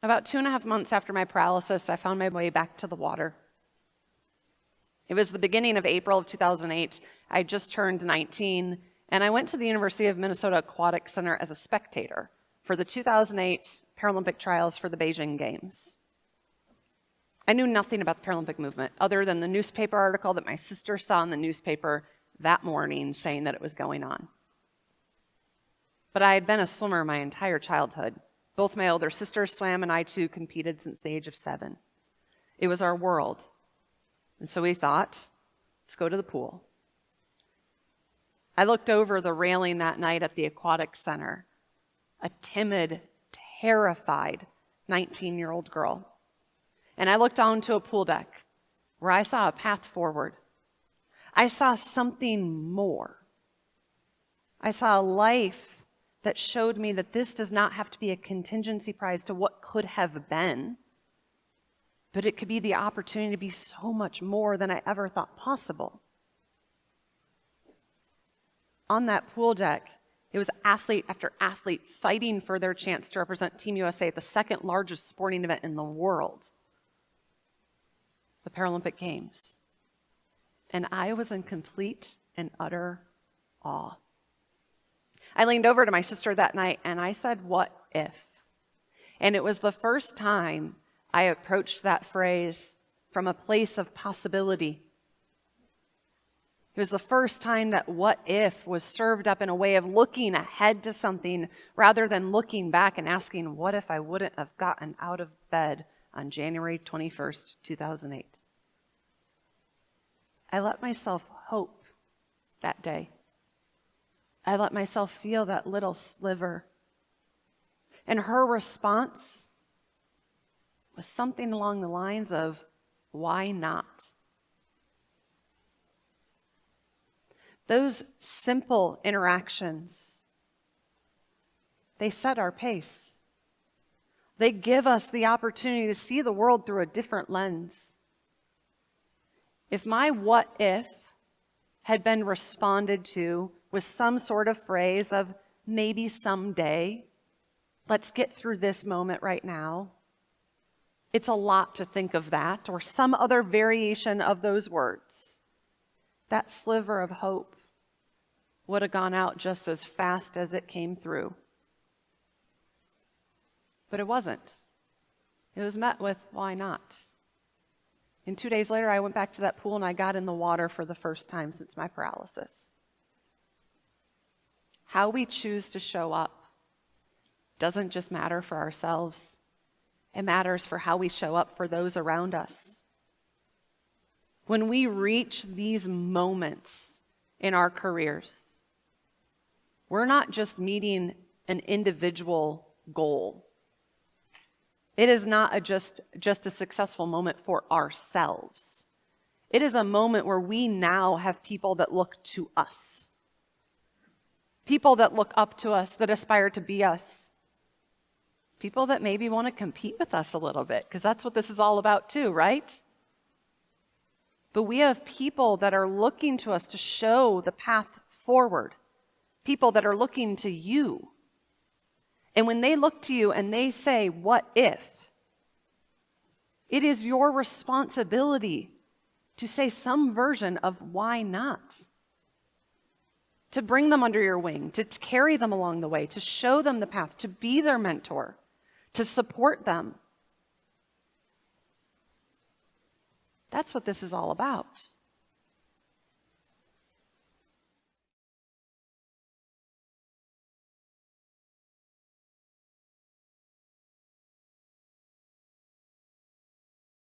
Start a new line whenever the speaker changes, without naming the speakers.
About 2.5 months after my paralysis, I found my way back to the water. It was the beginning of April of 2008. I just turned 19, and I went to the University of Minnesota Aquatic Center as a spectator for the 2008 Paralympic trials for the Beijing Games. I knew nothing about the Paralympic movement other than the newspaper article that my sister saw in the newspaper that morning saying that it was going on. But I had been a swimmer my entire childhood. Both my older sisters swam, and I too competed since the age of 7. It was our world. And so we thought, let's go to the pool. I looked over the railing that night at the aquatic center, a timid, terrified 19-year-old girl. And I looked onto a pool deck where I saw a path forward. I saw something more. I saw a life that showed me that this does not have to be a contingency prize to what could have been, but it could be the opportunity to be so much more than I ever thought possible. On that pool deck, it was athlete after athlete fighting for their chance to represent Team USA at the second largest sporting event in the world, the Paralympic Games. And I was in complete and utter awe. I leaned over to my sister that night and I said, "What if?" And it was the first time I approached that phrase from a place of possibility. It was the first time that "what if" was served up in a way of looking ahead to something rather than looking back and asking, what if I wouldn't have gotten out of bed on January 21st, 2008? I let myself hope that day. I let myself feel that little sliver. And her response was something along the lines of, "Why not?" Those simple interactions, they set our pace. They give us the opportunity to see the world through a different lens. If my "what if" had been responded to with some sort of phrase of "maybe someday," "let's get through this moment right now," it's a lot to think of that, or some other variation of those words, that sliver of hope would have gone out just as fast as it came through. But it wasn't. It was met with, "Why not?" And 2 days later, I went back to that pool and I got in the water for the first time since my paralysis. How we choose to show up doesn't just matter for ourselves. It matters for how we show up for those around us. When we reach these moments in our careers, we're not just meeting an individual goal. It is not just a successful moment for ourselves. It is a moment where we now have people that look to us. People that look up to us, that aspire to be us. People that maybe want to compete with us a little bit, because that's what this is all about too, right? But we have people that are looking to us to show the path forward. People that are looking to you. And when they look to you and they say, "What if?" it is your responsibility to say some version of "why not?" To bring them under your wing, to carry them along the way, to show them the path, to be their mentor, to support them. That's what this is all about.